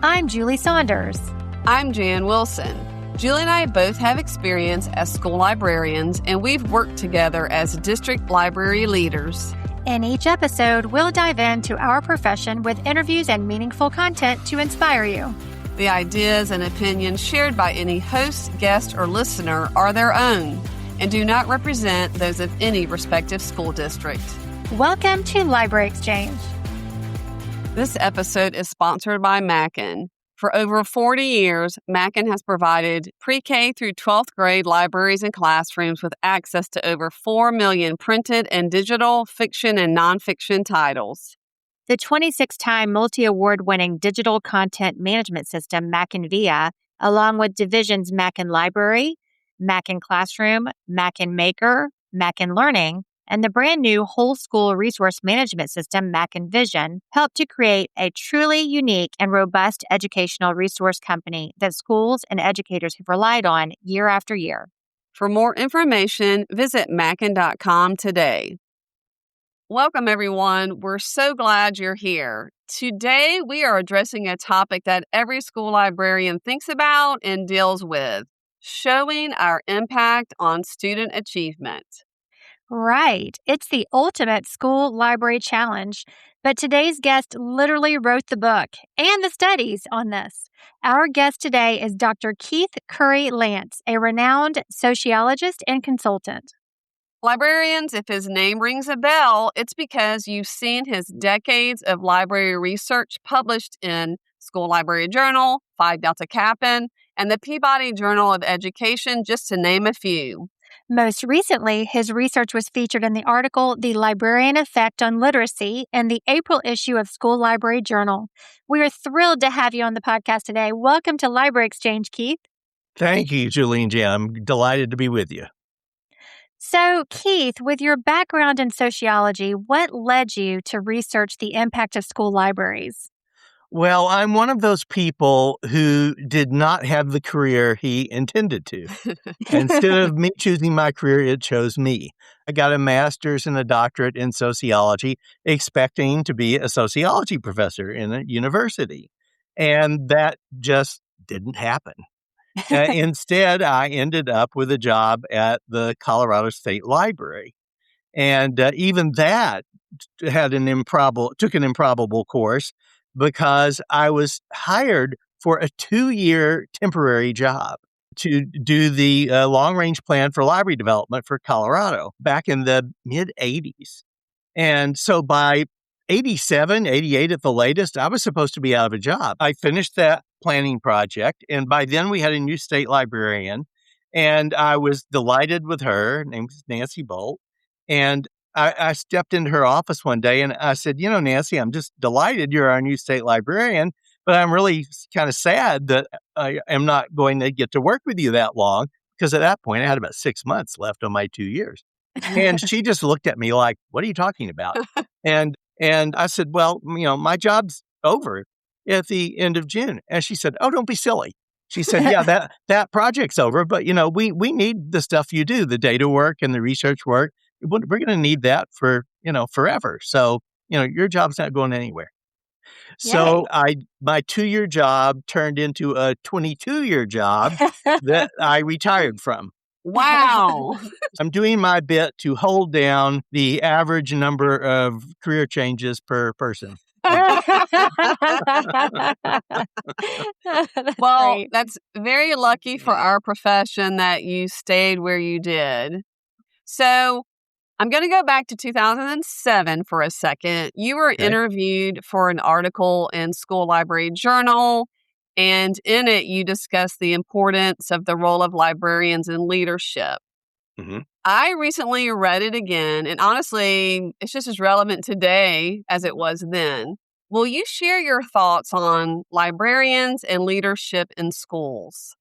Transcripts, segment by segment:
I'm Julie Saunders. I'm Jan Wilson. Julie and I both have experience as school librarians, and we've worked together as district library leaders. In each episode, we'll dive into our profession with interviews and meaningful content to inspire you. The ideas and opinions shared by any host, guest, or listener are their own and do not represent those of any respective school district. Welcome to Library Exchange. This episode is sponsored by Mackin. For over 40 years, Mackin has provided pre-K through 12th grade libraries and classrooms with access to over 4 million printed and digital fiction and nonfiction titles. The 26-time multi-award-winning digital content management system, Mackin Via, along with divisions Mackin Library, Mackin Classroom, Mackin Maker, Mackin Learning, and the brand new whole school resource management system, Mackin Vision, help to create a truly unique and robust educational resource company that schools and educators have relied on year after year. For more information, visit mackin.com today. Welcome, everyone. We're so glad you're here. Today, we are addressing a topic that every school librarian thinks about and deals with, showing our impact on student achievement. Right. It's the ultimate school library challenge. But today's guest literally wrote the book and the studies on this. Our guest today is Dr. Keith Curry Lance, a renowned sociologist and consultant. Librarians, if his name rings a bell, it's because you've seen his decades of library research published in School Library Journal, Phi Delta Kappan, and the Peabody Journal of Education, just to name a few. Most recently, his research was featured in the article, The Librarian Effect on Literacy, in the April issue of School Library Journal. We are thrilled to have you on the podcast today. Welcome to Library Exchange, Keith. Thank you, Julie and Jan. I'm delighted to be with you. So, Keith, with your background in sociology, what led you to research the impact of school libraries? Well, I'm one of those people who did not have the career he intended to. Instead of me choosing my career, it chose me. I got a master's and a doctorate in sociology, expecting to be a sociology professor in a university. And that just didn't happen. Instead, I ended up with a job at the Colorado State Library. And even that had took an improbable course, because I was hired for a 2-year temporary job to do the long-range plan for library development for Colorado back in the mid-'80s. And so by 87, 88 at the latest, I was supposed to be out of a job. I finished that planning project, and by then we had a new state librarian, and I was delighted with her. Her name was Nancy Bolt, and I stepped into her office one day and I said, Nancy, I'm just delighted you're our new state librarian, but I'm really kind of sad that I am not going to get to work with you that long, because at that point I had about 6 months left on my 2 years. And she just looked at me like, what are you talking about? And I said, well, my job's over at the end of June. And she said, oh, don't be silly. She said, yeah, that project's over, but we need the stuff you do, the data work and the research work. We're going to need that for, forever. So, your job's not going anywhere. So my 2-year job turned into a 22-year job that I retired from. Wow. I'm doing my bit to hold down the average number of career changes per person. Well, that's very lucky for our profession that you stayed where you did. So I'm going to go back to 2007 for a second. You were interviewed for an article in School Library Journal, and in it you discussed the importance of the role of librarians in leadership. Mm-hmm. I recently read it again, and honestly, it's just as relevant today as it was then. Will you share your thoughts on librarians and leadership in schools?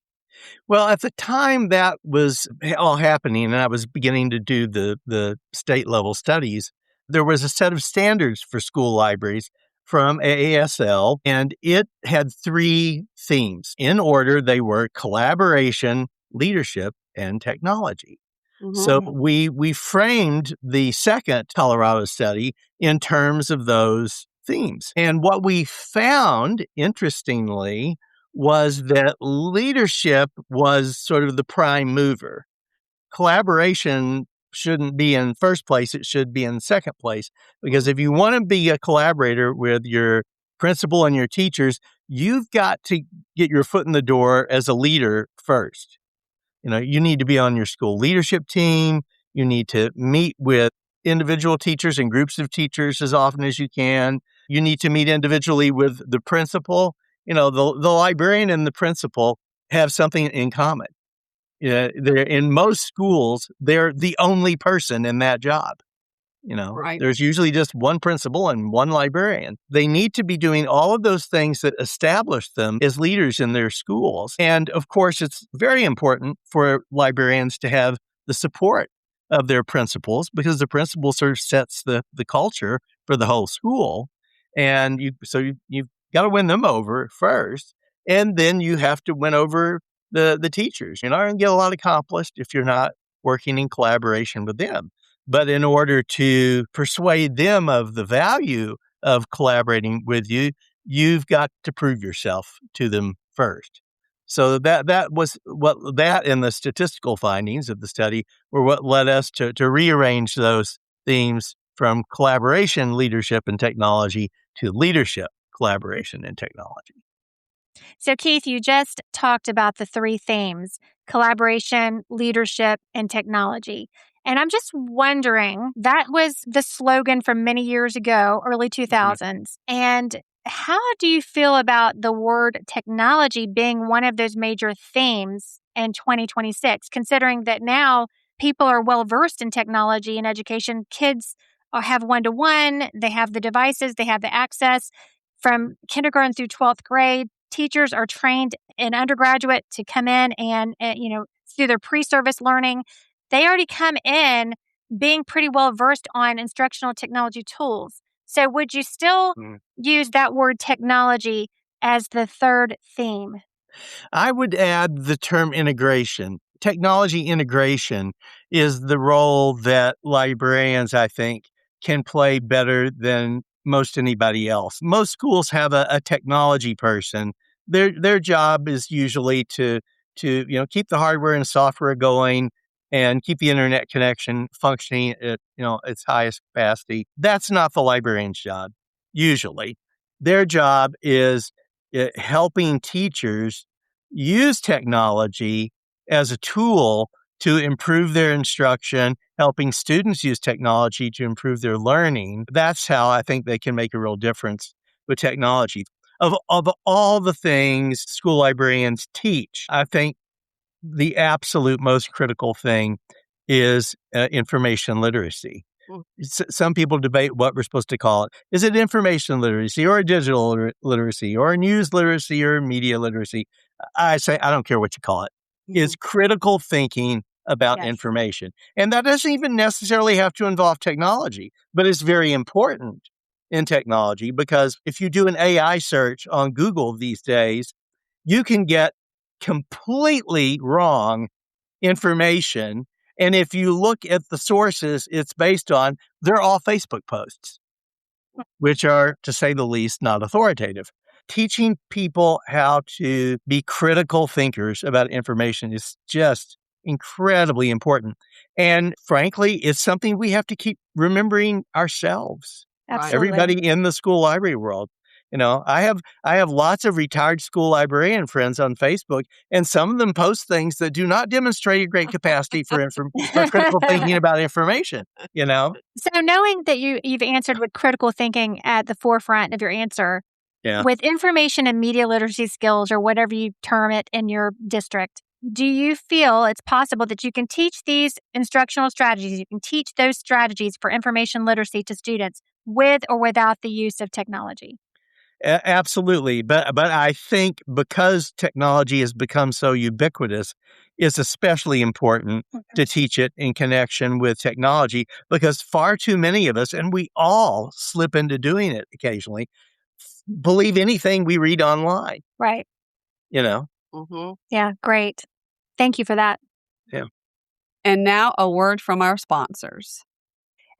Well, at the time that was all happening, and I was beginning to do the state-level studies, there was a set of standards for school libraries from AASL, and it had 3 themes. In order, they were collaboration, leadership, and technology. Mm-hmm. So we framed the second Colorado study in terms of those themes. And what we found, interestingly, was that leadership was sort of the prime mover. Collaboration shouldn't be in first place, it should be in second place. Because if you want to be a collaborator with your principal and your teachers, you've got to get your foot in the door as a leader first. You need to be on your school leadership team. You need to meet with individual teachers and groups of teachers as often as you can. You need to meet individually with the principal. The librarian and the principal have something in common. They're in most schools, they're the only person in that job. Right. There's usually just one principal and one librarian. They need to be doing all of those things that establish them as leaders in their schools. And of course, it's very important for librarians to have the support of their principals, because the principal sort of sets the culture for the whole school. And you've got to win them over first. And then you have to win over the teachers. You're not going to get a lot accomplished if you're not working in collaboration with them. But in order to persuade them of the value of collaborating with you, you've got to prove yourself to them first. So that was what that and the statistical findings of the study were what led us to rearrange those themes from collaboration, leadership, and technology to leadership, collaboration, and technology. So, Keith, you just talked about the three themes: collaboration, leadership, and technology. And I'm just wondering, that was the slogan from many years ago, early 2000s. And how do you feel about the word technology being one of those major themes in 2026, considering that now people are well versed in technology and education? Kids have one-to-one, they have the devices, they have the access from kindergarten through 12th grade. Teachers are trained in undergraduate to come in and through their pre-service learning, they already come in being pretty well versed on instructional technology tools. So would you still use that word technology as the third theme? I would add the term integration. Technology integration is the role that librarians, I think, can play better than most anybody else. Most schools have a technology person. Their job is usually to keep the hardware and software going and keep the internet connection functioning at its highest capacity. That's not the librarian's job. Usually, their job is helping teachers use technology as a tool to improve their instruction, helping students use technology to improve their learning. That's how I think they can make a real difference with technology. Of all the things school librarians teach, I think the absolute most critical thing is information literacy. Some people debate what we're supposed to call it. Is it information literacy or digital literacy or news literacy or media literacy? I say, I don't care what you call it. It's critical thinking about information. And that doesn't even necessarily have to involve technology, but it's very important in technology, because if you do an AI search on Google these days, you can get completely wrong information. And if you look at the sources it's based on, they're all Facebook posts, which are, to say the least, not authoritative. Teaching people how to be critical thinkers about information is just incredibly important. And frankly, it's something we have to keep remembering ourselves. Absolutely. Everybody in the school library world. I have lots of retired school librarian friends on Facebook, and some of them post things that do not demonstrate a great capacity for critical thinking about information. So knowing that you've answered with critical thinking at the forefront of your answer, with information and media literacy skills, or whatever you term it in your district, do you feel it's possible that you can teach these instructional strategies, you can teach those strategies for information literacy to students with or without the use of technology? Absolutely. But I think because technology has become so ubiquitous, it's especially important to teach it in connection with technology, because far too many of us, and we all slip into doing it occasionally, believe anything we read online. Right. Mm-hmm. Great. Thank you for that. Yeah. And now a word from our sponsors.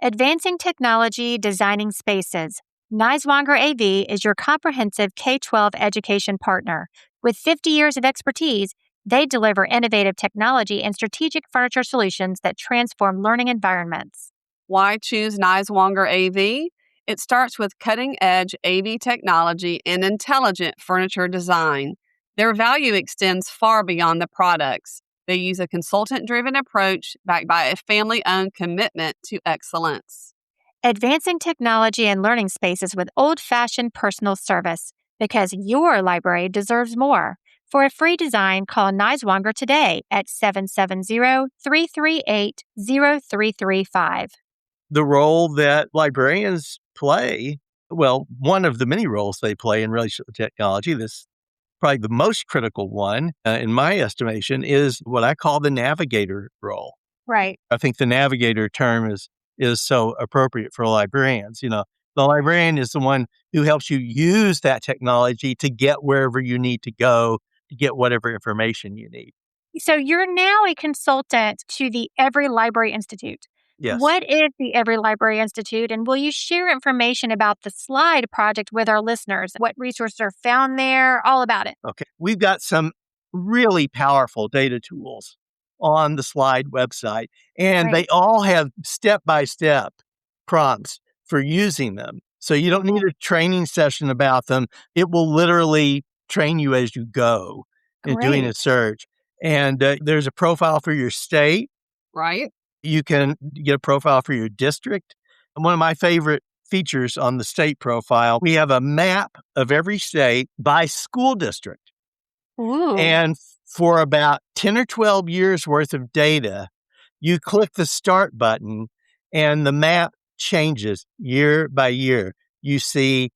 Advancing Technology, Designing Spaces. Niswonger AV is your comprehensive K-12 education partner. With 50 years of expertise, they deliver innovative technology and strategic furniture solutions that transform learning environments. Why choose Niswonger AV? It starts with cutting-edge AV technology and intelligent furniture design. Their value extends far beyond the products. They use a consultant-driven approach backed by a family-owned commitment to excellence. Advancing technology and learning spaces with old-fashioned personal service, because your library deserves more. For a free design, call Niswonger today at 770-338-0335. The role that librarians play, well, one of the many roles they play in relational technology, this probably the most critical one, in my estimation, is what I call the navigator role. Right. I think the navigator term is so appropriate for librarians. The librarian is the one who helps you use that technology to get wherever you need to go, to get whatever information you need. So you're now a consultant to the Every Library Institute. Yes. What is the Every Library Institute, and will you share information about the SLIDE project with our listeners? What resources are found there? All about it. Okay. We've got some really powerful data tools on the SLIDE website, and Right. they all have step-by-step prompts for using them. So you don't need a training session about them. It will literally train you as you go in doing a Great. search. And there's a profile for your state. Right? You can get a profile for your district. And one of my favorite features on the state profile, we have a map of every state by school district. Ooh. And for about 10 or 12 years worth of data, you click the start button and the map changes year by year. You see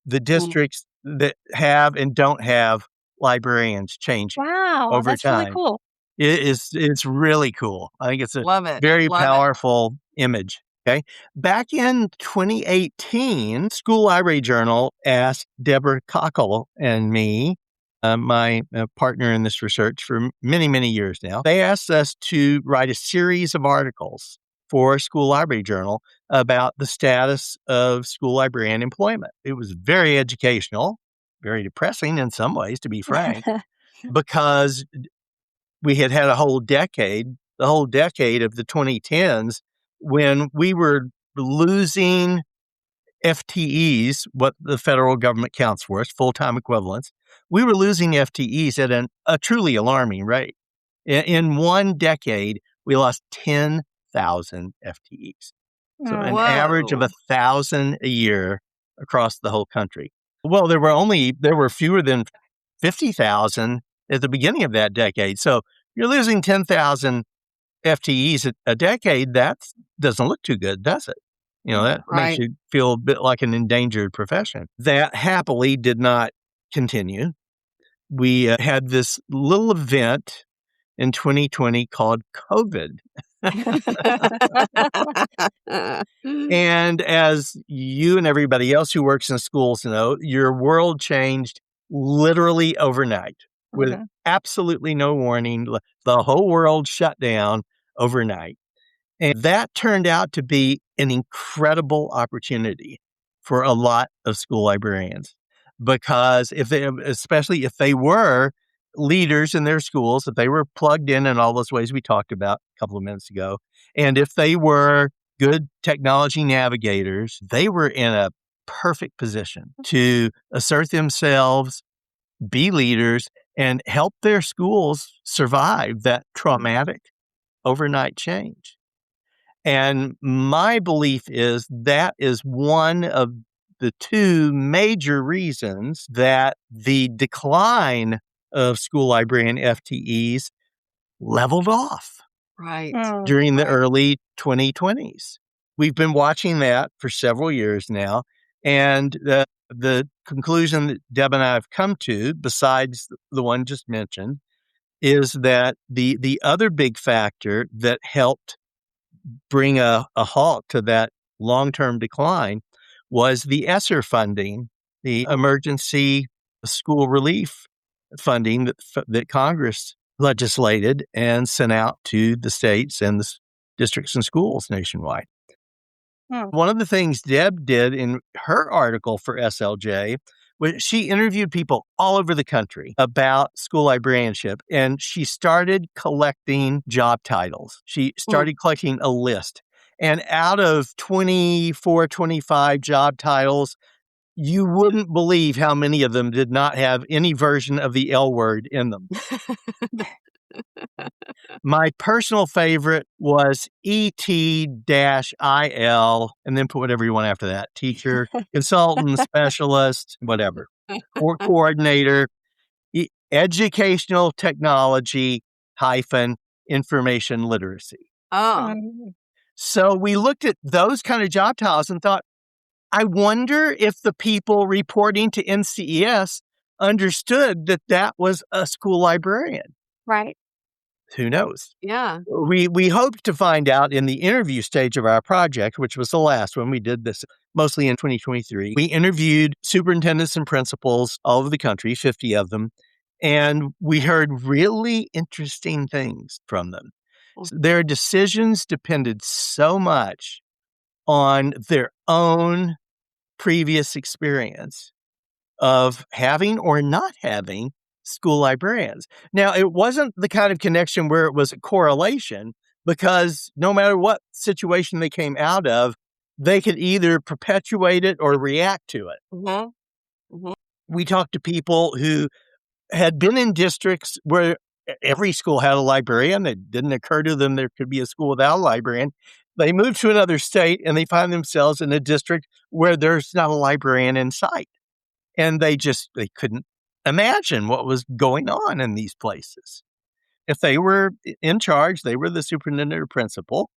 the districts that have and don't have librarians changing Wow, over that's really time. cool. It's really cool. I think it's a Love it. very Love it. powerful image. Okay. Back in 2018, School Library Journal asked Deborah Cockle and me, my partner in this research for many, many years now, they asked us to write a series of articles for School Library Journal about the status of school librarian employment. It was very educational, very depressing in some ways, to be frank, because we had a whole decade, the whole decade of the 2010s, when we were losing FTEs, what the federal government counts for us, full-time equivalents. We were losing FTEs at a truly alarming rate. In one decade, we lost 10,000 FTEs. So an average of Whoa. 1,000 a year across the whole country. Well, there were fewer than 50,000 at the beginning of that decade. So you're losing 10,000 FTEs a decade. That doesn't look too good, does it? That makes Right. you feel a bit like an endangered profession. That happily did not continue. We had this little event in 2020 called COVID. And as you and everybody else who works in schools know, your world changed literally overnight with absolutely no warning. The whole world shut down overnight. And that turned out to be an incredible opportunity for a lot of school librarians, because especially if they were leaders in their schools, if they were plugged in all those ways we talked about a couple of minutes ago, and if they were good technology navigators, they were in a perfect position to assert themselves, be leaders, and help their schools survive that traumatic overnight change. And my belief is that is one of the two major reasons that the decline of school librarian FTEs leveled off Right. during the early 2020s. We've been watching that for several years now. And the conclusion that Deb and I have come to, besides the one just mentioned, is that the other big factor that helped bring a halt to that long-term decline was the ESSER funding, the emergency school relief funding that Congress legislated and sent out to the states and the districts and schools nationwide. One of the things Deb did in her article for SLJ was she interviewed people all over the country about school librarianship, and she started collecting job titles. She started collecting a list. And out of 24, 25 job titles, you wouldn't believe how many of them did not have any version of the L word in them. My personal favorite was ET-IL, and then put whatever you want after that. Teacher, consultant, specialist, whatever. Or coordinator, educational technology hyphen information literacy. Oh. So we looked at those kind of job titles and thought, I wonder if the people reporting to NCES understood that that was a school librarian. Right. Who knows? Yeah. We hoped to find out in the interview stage of our project, which was the last one. We did this mostly in 2023. We interviewed superintendents and principals all over the country, 50 of them, and we heard really interesting things from them. Their decisions depended so much on their own previous experience of having or not having school librarians. Now, it wasn't the kind of connection where it was a correlation, because no matter what situation they came out of, they could either perpetuate it or react to it. We talked to people who had been in districts where every school had a librarian. It didn't occur to them there could be a school without a librarian. They moved to another state and they find themselves in a district where there's not a librarian in sight. And they couldn't imagine what was going on in these places. If they were in charge, they were the superintendent or principal.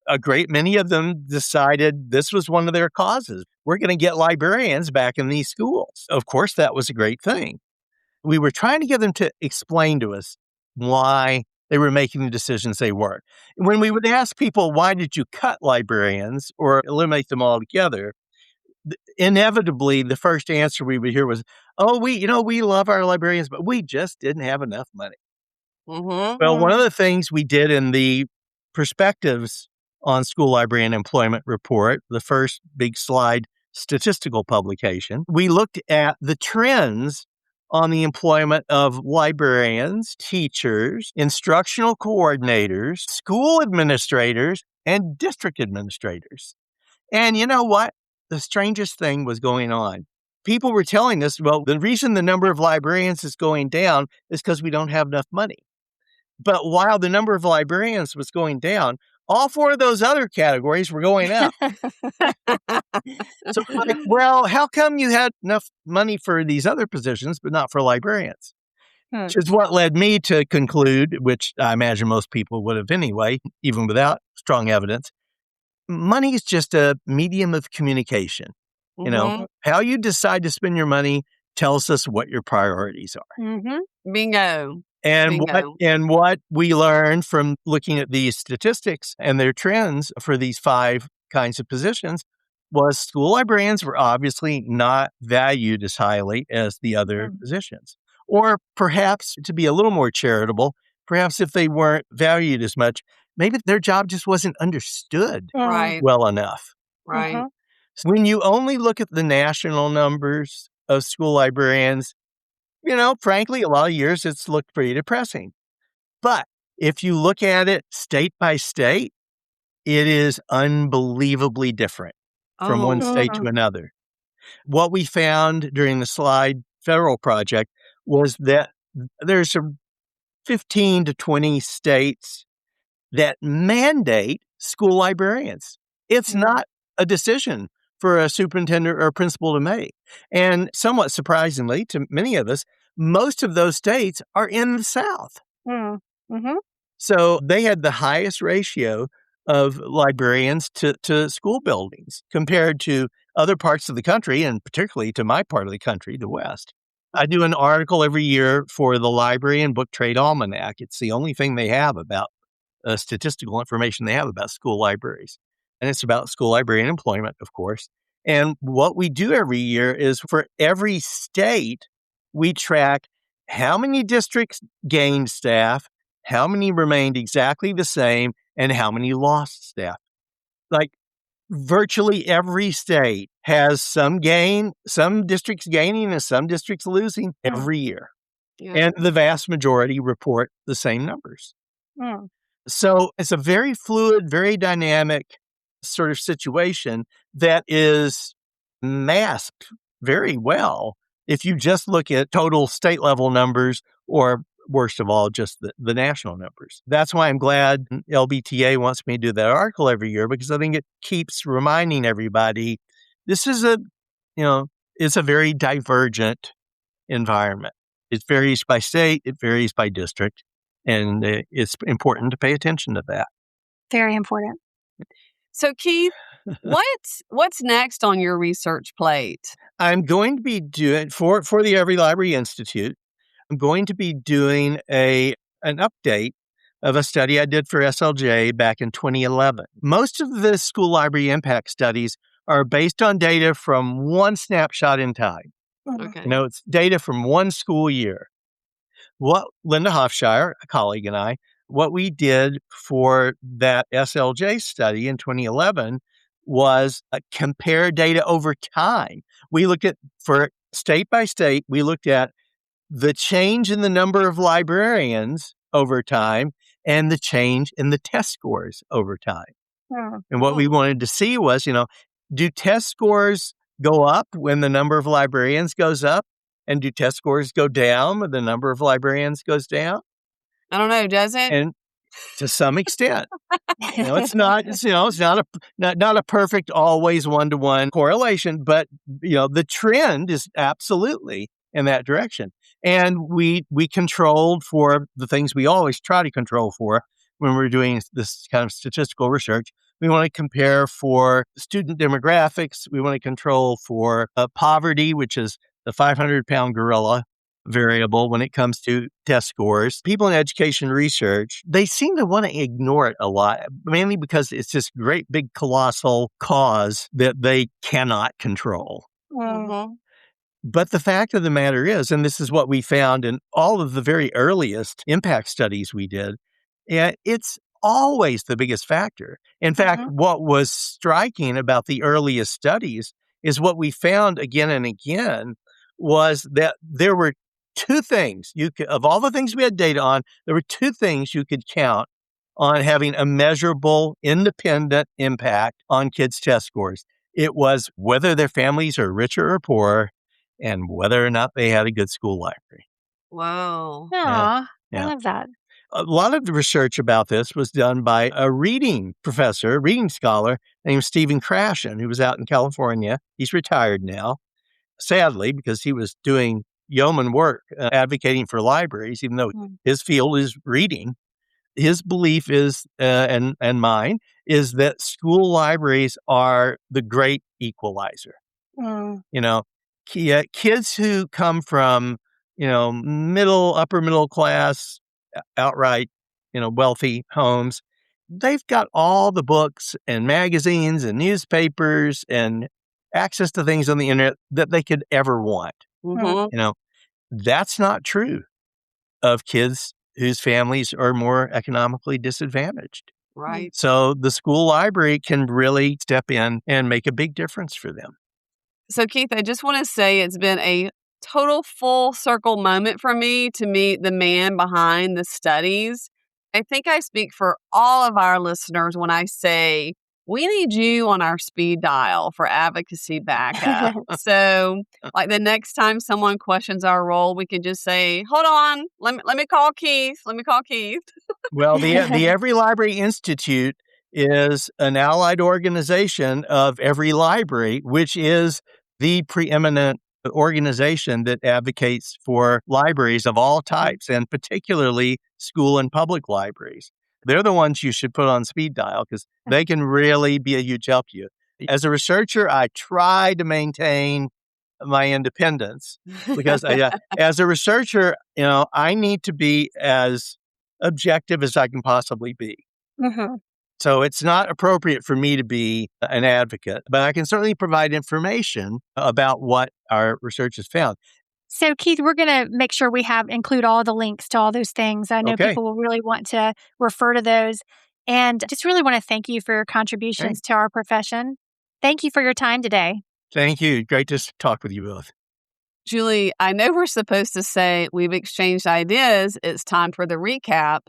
A great many of them decided this was one of their causes. We're going to get librarians back in these schools. Of course, that was a great thing. We were trying to get them to explain to us why they were making the decisions they were. When we would ask people, why did you cut librarians or eliminate them altogether? Inevitably, the first answer we would hear was, oh, we love our librarians, but we just didn't have enough money. Well, one of the things we did in the perspectives on school librarian employment report, the first big slide statistical publication, we looked at the trends on the employment of librarians, teachers, instructional coordinators, school administrators, and district administrators. And you know what? The strangest thing was going on. People were telling us, well, the reason the number of librarians is going down is because we don't have enough money. But while the number of librarians was going down, all four of those other categories were going up. So I'm like, well, how come you had enough money for these other positions, but not for librarians? Which is what led me to conclude, which I imagine most people would have anyway, even without strong evidence. Money is just a medium of communication. You know, how you decide to spend your money tells us what your priorities are. Bingo. And what we learned from looking at these statistics and their trends for these 5 kinds of positions was school librarians were obviously not valued as highly as the other positions. Or perhaps, to be a little more charitable, perhaps if they weren't valued as much, maybe their job just wasn't understood well enough. Right. So when you only look at the national numbers of school librarians, frankly, a lot of years it's looked pretty depressing. But if you look at it state by state, it is unbelievably different from one state to another. What we found during the Slide Federal Project was that there's 15 to 20 states that mandate school librarians. It's not a decision for a superintendent or a principal to make. And somewhat surprisingly to many of us, most of those states are in the South. So they had the highest ratio of librarians to school buildings compared to other parts of the country, and particularly to my part of the country, the West. I do an article every year for the Library and Book Trade Almanac. It's the only thing they have about statistical information they have about school libraries. And it's about school librarian employment, of course. And what we do every year is for every state, we track how many districts gained staff, how many remained exactly the same, and how many lost staff. Like, virtually every state has some gain, some districts gaining and some districts losing every year. Yeah. And the vast majority report the same numbers. Mm. So it's a very fluid, very dynamic sort of situation that is masked very well if you just look at total state level numbers or, worst of all, just the national numbers. That's why I'm glad LBTA wants me to do that article every year, because I think it keeps reminding everybody this is it's a very divergent environment. It varies by state, it varies by district, and it's important to pay attention to that. Very important. So, Keith, what's next on your research plate? I'm going to be doing for the Every Library Institute. I'm going to be doing an update of a study I did for SLJ back in 2011. Most of the school library impact studies are based on data from one snapshot in time. Okay. It's data from one school year. What Linda Hofshire, a colleague, and I, what we did for that SLJ study in 2011 was compare data over time. We looked at, for state by state, we looked at the change in the number of librarians over time and the change in the test scores over time. And what we wanted to see was, do test scores go up when the number of librarians goes up? And do test scores go down when the number of librarians goes down? I don't know, does it? And to some extent. It's not a perfect always one-to-one correlation, but the trend is absolutely in that direction. And we controlled for the things we always try to control for when we're doing this kind of statistical research. We want to compare for student demographics. We want to control for poverty, which is the 500-pound gorilla variable when it comes to test scores. People in education research, they seem to want to ignore it a lot, mainly because it's this great big colossal cause that they cannot control. Mm-hmm. But the fact of the matter is, and this is what we found in all of the very earliest impact studies we did, it's always the biggest factor. In fact, what was striking about the earliest studies is what we found again and again was that there were two things of all the things we had data on, there were two things you could count on having a measurable, independent impact on kids' test scores. It was whether their families are richer or poorer and whether or not they had a good school library. Wow. Aw, Yeah. I love that. A lot of the research about this was done by a reading professor, reading scholar named Stephen Krashen, who was out in California. He's retired now, sadly, because he was doing yeoman work advocating for libraries, even though his field is reading. His belief is, and mine, is that school libraries are the great equalizer. Kids who come from, upper middle class, outright, wealthy homes, they've got all the books and magazines and newspapers and access to things on the internet that they could ever want. Mm-hmm. That's not true of kids whose families are more economically disadvantaged. Right. So the school library can really step in and make a big difference for them. So, Keith, I just want to say it's been a total full circle moment for me to meet the man behind the studies. I think I speak for all of our listeners when I say we need you on our speed dial for advocacy backup. So, like the next time someone questions our role, we can just say, hold on, let me call Keith. Let me call Keith. Well, the Every Library Institute is an allied organization of Every Library, which is the preeminent organization that advocates for libraries of all types, and particularly school and public libraries. They're the ones you should put on speed dial because they can really be a huge help to you. As a researcher, I try to maintain my independence because as a researcher, I need to be as objective as I can possibly be. So it's not appropriate for me to be an advocate, but I can certainly provide information about what our research has found. So, Keith, we're going to make sure we include all the links to all those things. I know Okay. people will really want to refer to those. And just really want to thank you for your contributions to our profession. Thank you for your time today. Thank you. Great to talk with you both. Julie, I know we're supposed to say we've exchanged ideas. It's time for the recap.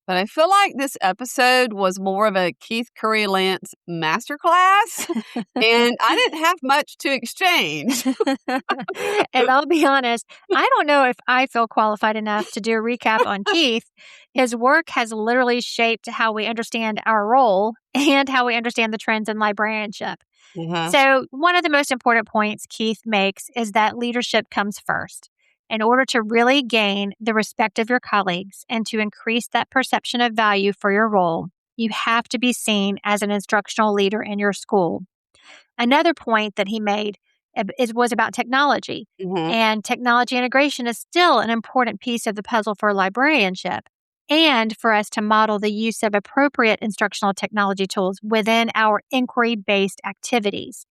But I feel like this episode was more of a Keith Curry Lance masterclass, and I didn't have much to exchange. And I'll be honest, I don't know if I feel qualified enough to do a recap on Keith. His work has literally shaped how we understand our role and how we understand the trends in librarianship. So one of the most important points Keith makes is that leadership comes first. In order to really gain the respect of your colleagues and to increase that perception of value for your role, you have to be seen as an instructional leader in your school. Another point that he made was about technology. And technology integration is still an important piece of the puzzle for librarianship and for us to model the use of appropriate instructional technology tools within our inquiry-based activities.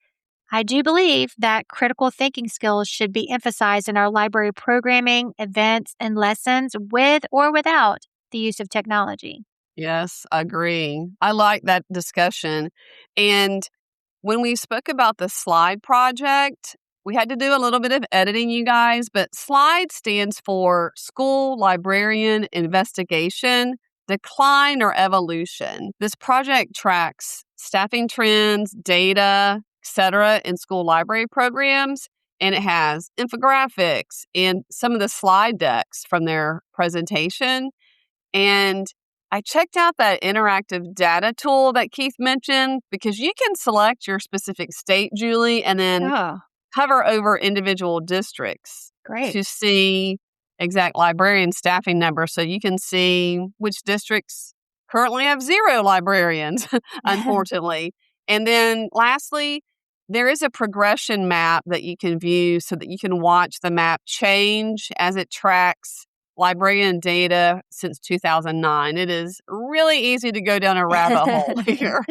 I do believe that critical thinking skills should be emphasized in our library programming, events, and lessons with or without the use of technology. Yes, I agree. I like that discussion. And when we spoke about the slide project, we had to do a little bit of editing, you guys, but SLIDE stands for School Librarian Investigation, Decline or Evolution. This project tracks staffing trends, data, etc. in school library programs, and it has infographics and some of the slide decks from their presentation. And I checked out that interactive data tool that Keith mentioned because you can select your specific state, Julie, and then hover over individual districts to see exact librarian staffing numbers. So you can see which districts currently have 0 librarians, unfortunately. And then lastly, there is a progression map that you can view so that you can watch the map change as it tracks librarian data since 2009. It is really easy to go down a rabbit hole here.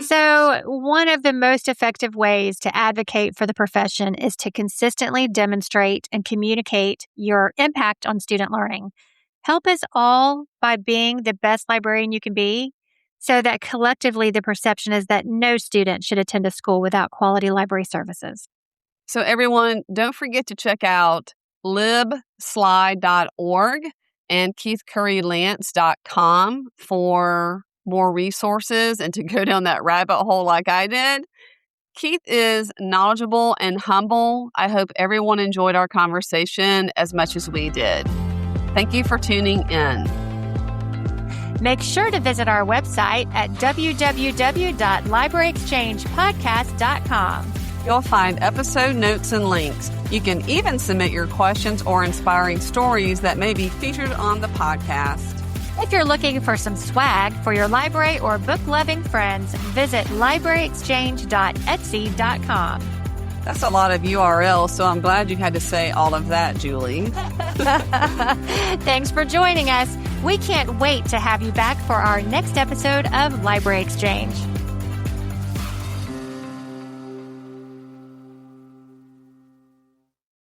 So, one of the most effective ways to advocate for the profession is to consistently demonstrate and communicate your impact on student learning. Help us all by being the best librarian you can be, so that collectively the perception is that no student should attend a school without quality library services. So everyone, don't forget to check out libslide.org and keithcurrylance.com for more resources and to go down that rabbit hole like I did. Keith is knowledgeable and humble. I hope everyone enjoyed our conversation as much as we did. Thank you for tuning in. Make sure to visit our website at www.libraryexchangepodcast.com. You'll find episode notes and links. You can even submit your questions or inspiring stories that may be featured on the podcast. If you're looking for some swag for your library or book-loving friends, visit libraryexchange.etsy.com. That's a lot of URLs, so I'm glad you had to say all of that, Julie. Thanks for joining us. We can't wait to have you back for our next episode of Library Exchange.